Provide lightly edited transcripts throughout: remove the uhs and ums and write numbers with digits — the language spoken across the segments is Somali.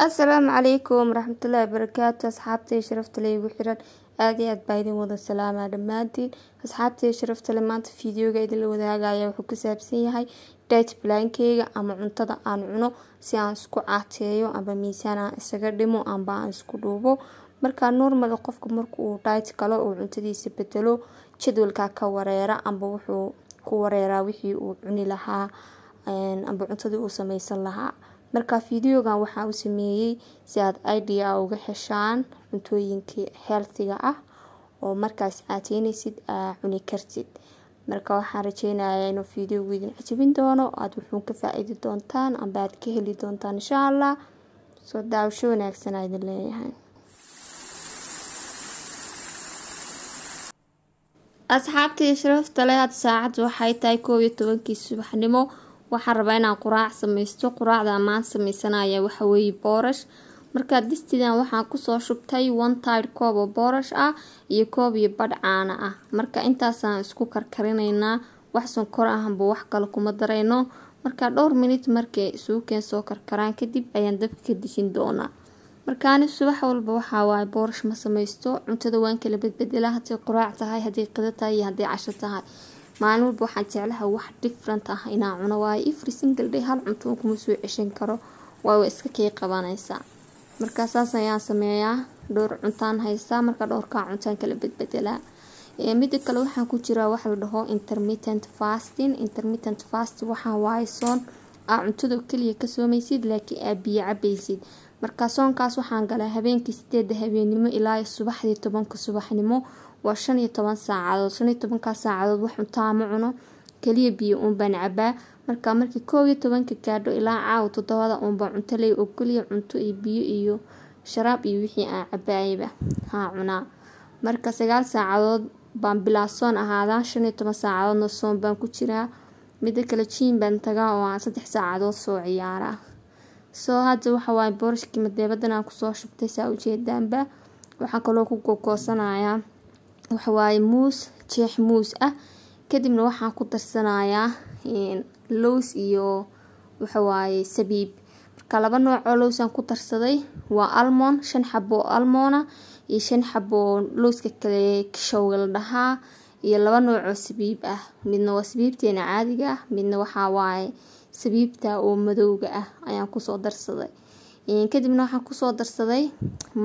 السلام عليكم ورحمة الله وبركاته. أصحابتي شرفت لي وحيران آدي بايدين وضع السلامة دمانتين. أصحابتي شرفت لي مانت فيديو قايد اللي وذاقايا وحكو سابسين هاي دايت بلانكيغا أما عنtada aan cuno si aan isku caateeyo aba miisaan aan isaga dhimo amba aan isku dhuubo. marka normal qofka markuu diet kale oo cuntadiisa bedelo jadwalka ka wareera amba wuxuu ku wareeraa wixii uu cuni lahaa amba cuntadii uu samaysan lahaa. marka fiidiyogan waxa uu sameeyay si aad idea uga heshaan cuntooyinkii healthiga ah oo markaas caateynaysid cuni kartid. marka waxaan rajeynayaa inuu fiidiyowgu idin cajabin doono aad wuxuu ka faa'iidi doontaan amba aad ka heli doontaan insha Allah. soo daawasho wanaagsan aad leeyahay. asxaabtii sharafta leh had saacad waxay tahay 12 subaxnimo. waxaan rabaa inaan quraac samaysto. quraacda maanta samaysanaya waxa weeye boorash. marka distidan waxaan ku soo shubtay 1/3 koob oo boorash ah iyo koob iyo badh caano ah. marka intaasaan isku karkarinaynaa. wax sonkor ah amba wax kale kuma darayno. marka dhowr minute markay suuqeen soo karkaraan kadib ayaan dabka ka dishin doonaa. markaan subax walba waxa waay boorash ma samaysto. cuntada waan kala bedbedelaa hadii quraac tahay, hadii qado tahay iyo hadii casho tahay. maalin walba waxaan jeclahay wax different ah inaan cuno waayo every single day hal cunto kuma soo ceshan karo waa iska kay qabanaysa. marka saas ayaan sameeyaa. dhowr cuntaan haystaa marka dhowrka cuntaan kala bedbedelaa. mid kale waxaan ku jiraa wax la dhaho intermittent fasting. intermittent fast waxa waaye soon cuntada kaliya ka soomaysid laakiin biyo cabaysid. marka soonkaas waxaan galaa habeenkii 8 habeenimo ilaa subaxdii 10 subaxnimo waa 15 saacadood. 15 saacadood wax cunto ma cuno kaliya biyo baan cabaa. markii 12 gaadho ilaa caaw 7 baan cunto leh oo kaliya cunto iyo biyo iyo sharaab iyo wixii aan cabaayba cunaa. marka 9 saacadood baan bilaasoon ahaadaa. 15 saacadoodna soon baan ku jiraa. mid kale gym baan tagaa oo 3 saacadood soo ciyaaraa. soo hadda waxa waay boorashkii madeebadan aan ku soo shubtay saa u jeedaanba. waxaan kaloo ku gogoosanayaa waxa waay muus, jeex muus ah. kadibna waxaan ku darsanayaa loos iyo waxa waay sabiib. marka laba nooc oo loos aan ku darsaday waa almond 5 xabo almond iyo 5 xabo looska kale shawgal dhahaa iyo laba nooc oo sabiib ah. midna waa sabiibteena caadiga ah, midna waxa waay sabiibta oo madowga ah ayaan ku soo darsaday. kadibna waxaan ku soo darsaday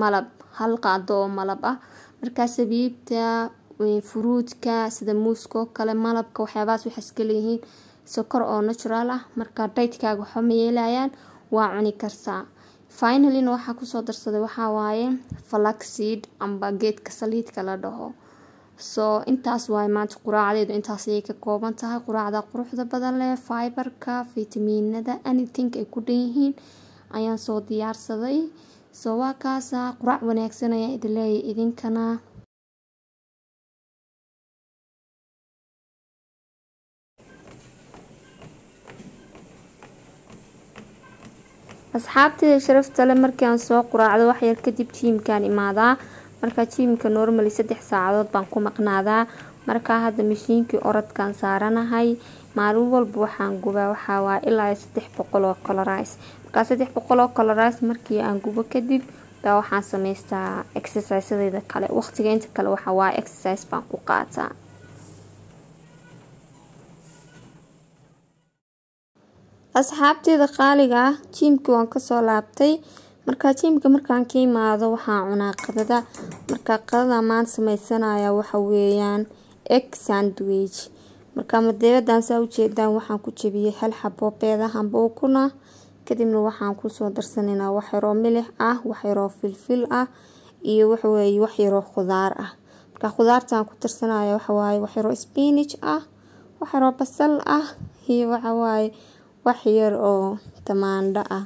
malab, hal qaado oo malab ah. marka sabiibta fruitka sida muuska kale malabka waxyaabahaas waxa iska leeyihiin sokor oo natural ah. marka diet-kaaga waxa ma yeelayaan waa cuni kartaa. finally waxa ku soo darsaday waxa waaye flaxseed amba geedka saliidka la dhaho. soo intaas waay maanta quraacdeedu intaas ay ka kooban tahay. quraacda quruxda badan leh, fiberka, fitamiinada, anything ay ku dhanyihiin ayaan soo diyaarsaday. soo waa kaas quraac wanaagsan ayaa idin leeyahay idinkana. asxaabtay sharafta leh markii aan soo quraacdo wax yar kadib gym-kaan imaadaa. marka gym-ka normally 3 saacadood baan ku maqnaadaa. marka hadda mashiinkii orodkaan saaranahay. maalin walba waxaan gubaa waxa waa ilaa 300 oo calories. marka 300 oo calories markii aan gubo kadib baa waxaan sameystaa exercise-yada kale. waqtiga inta kale waxa waa exercise baan ku qaataa. asxaabtayda qaaliga gym-ka waan ka soo laabtay. marka gym-ka markaan ka imaado waxaan cunaa qadada. marka qadada maanta samaysanaya waxa weeyaan egg sandwich. marka madeebadan saa u jeedaan waxaan ku jabiyay hal xabo beed ah amba ukuna. kadibna waxaan ku soo darsanaynaa wax yar oo milix ah, wax yar oo filfil ah iyo waxa weeye wax yar oo khudaar ah. marka khudaartaan ku darsanaya waxa waaye wax yar oo spinach ah, wax yar oo basal ah iyo waxa waaye wax yar oo tamaandho ah.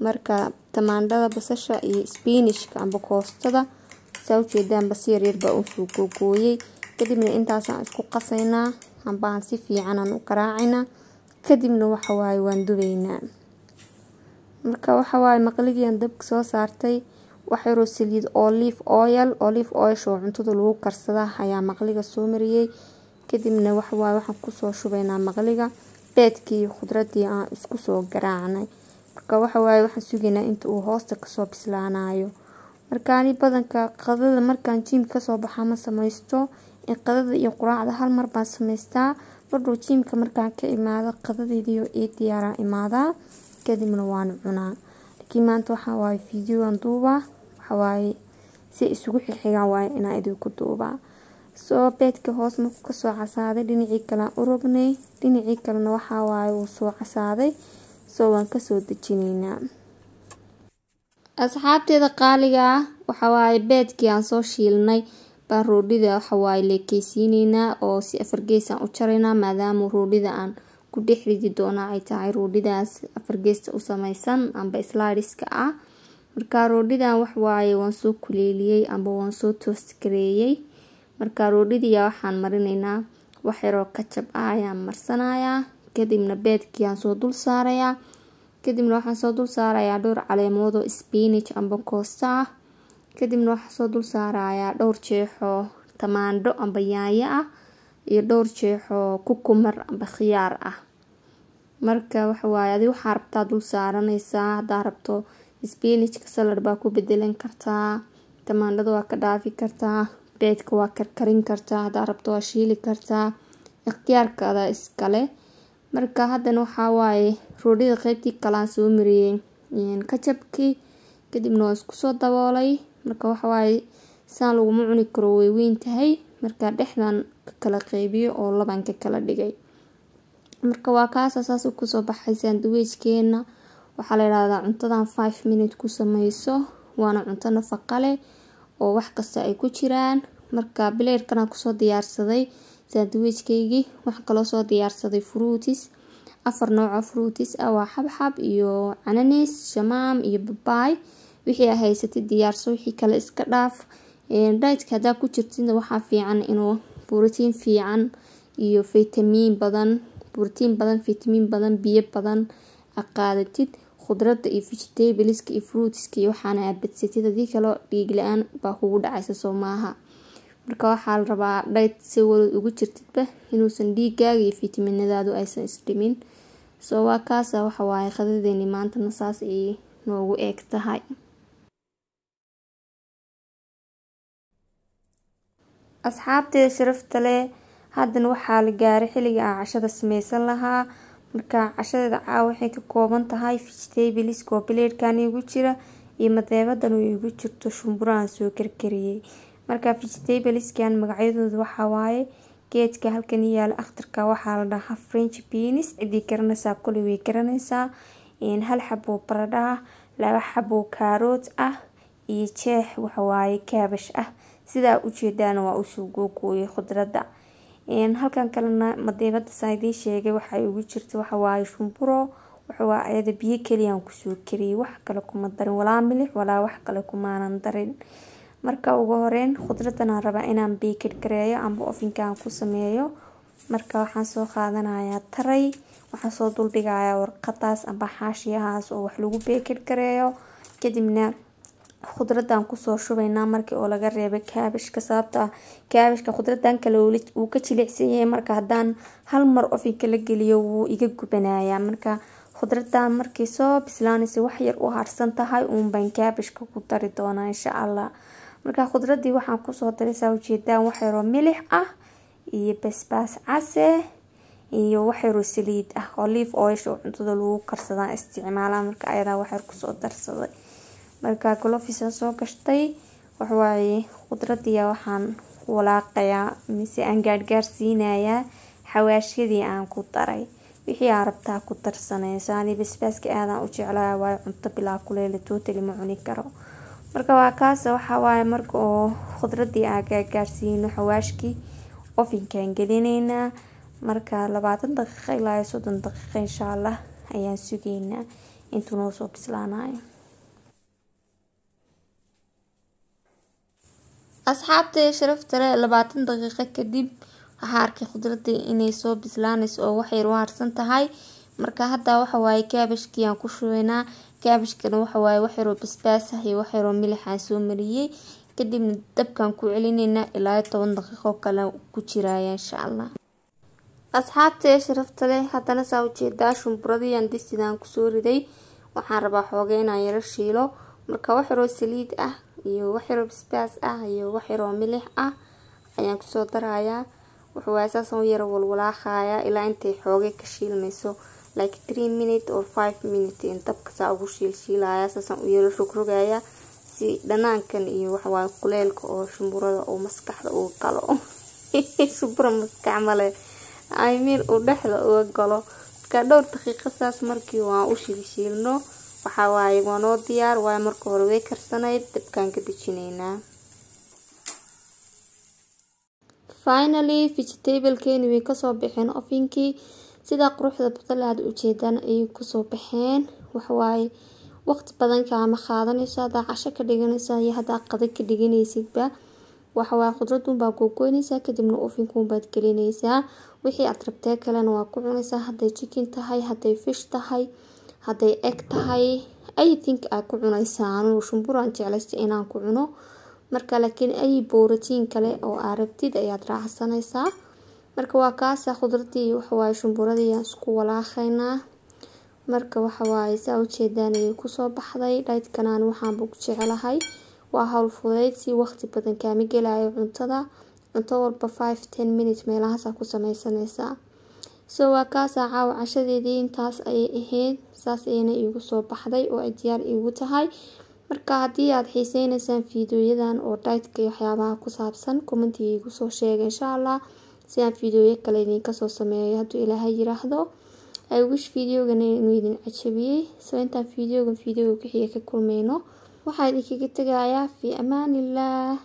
marka tamaandhada, basasha iyo spinachka amba koostada saa u jeedaan bas yar baa u soo googooyay. kadibna intaas aan isku qasaynaa amba aan si fiican aan u qaraacinaa. kadibna waxa waaye waan dubaynaa. marka waxa waaye maqligiyan dabka soo saartay wax yar oo saliid olive oil oo cuntada lagu karsada ayaa maqliga soo mariyay. kadibna waxa waaye waxaan ku soo shubaynaa maqliga beedkii khudradii aan isku soo garaacnay. marka waxa waaye waxaan sugaynaa inta uu hoosta kasoo bislaanayo. marka ani badanka qadada markaan jiimka kasoo baxaa ma samaysto, in qadada iyo quraacda hal mar baan samaystaa. badhow jiimka markaan ka imaado qadadeediyo diyaaraan imaadaa kadibna waan cunaa. laakiin maanta waxa waaye fiidiyoan duubaa, waxa waaye si isugu xigaan waaye inaan idinku duubaa. soo beedka hoos markuu kasoo casaaday dhinacii kale aan u rognay, dhinacii kalena waxa waaye uu soo casaaday, soo waan kasoo dejinaynaa. asxaabteeda qaaliga ah, waxa waaye beedkii aan soo shiilnay baan roodhida waxa waaye leekeysiinaynaa oo si 4 gees aan u jaraynaa, maadaama roodhida aan ku dhex ridi doona ay tahay roodhidaas 4 gees u samaysan amba slideska ah. marka roodhidan wax waaye waan soo kuleeliyay amba waan soo toast gareeyay. marka roodhidiya waxaan marinaynaa wax yaroo kajab ah ayaan marsanayaa, kadibna beedkii aan soo dul saarayaa, kadibna waxaan soo dul saarayaa dhowr caleemood oo spinach amba koosta ah, kadibna waxaan soo dul saarayaa dhowr jeexo tamaandho amba yaanyo ah iyo dhowr jeexo kukumar amba khiyaar ah. marka waxa waaye adiga waxaa rabtaa dul saaranaysaa. haddaa rabto spinachka salad baa ku bedelan kartaa, tamaandhada waa ka dhaafi kartaa, beedka waa karkarin kartaa, haddaa rabto waa shiili kartaa, ikhtiyaarkaada iskale. marka haddana waxaa waaye roodhida qaybtii kalaan soo mariyay kajabkii, kadibna waa isku soo daboolay. marka waxa waaye saan laguma cuni karo, way weyn tahay. marka dhexdan ka kala qaybiyo oo laban ka kala dhigay. marka waa kaasa saas ku soo baxay sandwichkeena. waxaa la yiraahdaa cuntadan 5 minutes ku samayso, waana cunto nafaqo leh oo wax kasta ay ku jiraan. marka bileerkana ku soo diyaarsaday sandwichkeygii. waxaan kaloo soo diyaarsaday fruitis, 4 nooc oo fruitis ah, waa xabxab iyo ananas, shamaam iyo babaay. wixii ay haysatay diyaarso, wixii kale iska dhaaf. dietka hadaa ku jirtid waxaa fiican inuu borotiin fiican iyo fitamiin badan, biyo badan qaadatid. khudradda iyo vegetables-ka iyo fruits-ka iyo waxaana abadsatid, hadii kale dhiig la-aan baa kugu dhacaysa soo maaha. marka waxaa la rabaa diet si wada ugu jirtidba inuusan dhiigaaga iyo fitamiinadaadu aysan isdhimin. soo waa kaasa waxa waaye qadadeeni maantana saas ay noogu eeg tahay. asxaabteeda sharafta leh, haddana waxaa la gaaray xilliga aan cashada samaysan lahaa. marka cashadeeda caawa waxay ka kooban tahay vegetables oo bileedkan igu jira iyo madeebadan oo igu jirto shumburaan soo karkariyay. marka vegetableskan magacyadooda waxaa waaye geedka halkan yaala akhtarka waxaa la dhahaa French beans, cidii garanaysaa kulli way garanaysaa. hal xabo baradho ah, 2 xabo karoot ah iyo jeex waxa waaye kaabash ah. sidaa u jeedaan waa u soo googooyay khudradda. halkan kalena madeebada saydii sheegay waxay ugu jirto waxa waaye shumburo, waxa waa ayada biyo kaliya aan ku soo kariyay, wax kale kuma darin, walaa milix walaa wax kale kumaanan darin. marka ugu horeyn khudraddan aan rabaa inaan bake gareeyo amba ovenka aan ku sameeyo. marka waxaan soo qaadanayaa taray, waxaan soo dul dhigayaa warqadaas amba xaashiyahaas oo wax lagu bake gareeyo. kadibna khudraddan ku soo shubaynaa markii oo laga reebay kaabashka, sababta kaabashka khudraddan kale uu ka jilicsan yahay. marka haddaan hal mar ovenka la geliyo wuu iga gubanayaa. marka khudraddan markii soo bislaanaysa wax yar u harsan tahay uun baan kaabashka ku dari doonaa insha Allah. marka khudraddii waxaan ku soo daray saa ujeedaan wax yaroo milix ah iyo basbaas case iyo wax yaroo saliid ah, olive oil oo cuntada lagu karsadaa isticmaalaa. marka ayadaa wax yar ku soo darsaday. marka gloves soo gashtay, wax waaye khudraddiya waxaan walaaqayaa mise aan gaarsiinayaa xawaashiyadii aan ku daray. wixii aad rabtaa ku darsanaysaa. ani basbaaska aadaan u jeclahay, waayo cunto bilaa kuleyl totally ma cuni karo. marka waa kaas waxa waaye marka oo khudraddii aan gaarsiino xawaashkii ovenkaan gelinaynaa. marka 20 daqiiqo ilaa 30 daqiiqo insha Allah ayaan sugaynaa intuu noo soo bislaanayo. asxaabtay sharafta leh, 20 daqiiqo kadib waxaa arkay khudradii inay soo bislaanayso oo wax yar u harsan tahay. marka hadda waxa waaye kaabashkii aan ku shubaynaa. kaabashkana waxa waaye wax yar oo basbaas ah iyo wax yar oo milix aan soo mariyay. kadibna dabkaan ku celinaynaa ilaa 10 daqiiqo kale ku jiraya insha Allah. asxaabtay sharafta leh, haddana saa ujeedaa shumburadii aan distaan ku soo riday waxaan rabaa xoogay inaan yara shiilo marka wax yar oo saliid ah iyo wax yar oo basbaas ah iyo wax yar oo milix ah ayaan kusoo darayaa wuxuu asaas oo yara walwalaaqaya ilaa intay xoogay ka shiilmayso like 3 minutes or 5 minutes in dabka saa ugu shiilaya saasan u yara rogrogaya si dhanaankan iyo wax waa kuleelka oo shumburada oo maskaxda uu galo shumbura maskax male I mean u dhaxda uu galo ka dhowr daqiiqo saas markii waan u shiilno waxa waaye waanoo diyaar waa marka hore way karsanayd dabkaan ka dejinaynaa finally vegetable-keeni way kasoo baxeen ofinkii sida quruxda badan aad u jeedaan ay kusoo baxeen waxa waaye waqti badan kaama qaadanayso hada casho ka dhiganaysa iyo hada qada ka dhiganaysidba waxa waa khudradun baa googoynaysaa kadibna ofinkuun baad gelinaysaa wixii aad rabtay kalena waa ku cunaysaa haday chicken tahay haday fish tahay haday egg tahay I think aad ku cunaysaa anu shumburaan jeclaysta inaan ku cuno marka laakiin ay borotiin kale oo aad rabtid ayaad raacsanaysaa marka waa kaasa khudradii waxa waaye shumburadii aan isku walaaqaynaa marka waxa waaye saa u jeedaan ay ku soo baxday dhaydkanaan waxaan buu jecelahay waa hawl fudeyd si waqti badan kaama gelayo cunto walba 5-10 minutes meelahaas ku samaysanaysaa soo waa kaasa caawa cashadeedii intaas ay ahayd saas ayna igu soo baxday oo ay diyaar igu tahay marka haddii aad xiiseynaysaan fiidiyoyadan oo dhaydka iyo waxyaabaha ku saabsan commentiga igu soo sheega insha Allah si aan fiidiyoyo kale idinka soo sameeyo hadduu Ilaahay yiraahdo I wish videogan inuu idin cajabiyay soo intaan fiidiyoga ku xiga ka kulmayno waxaan idinkaga tagayaa fi amaanillah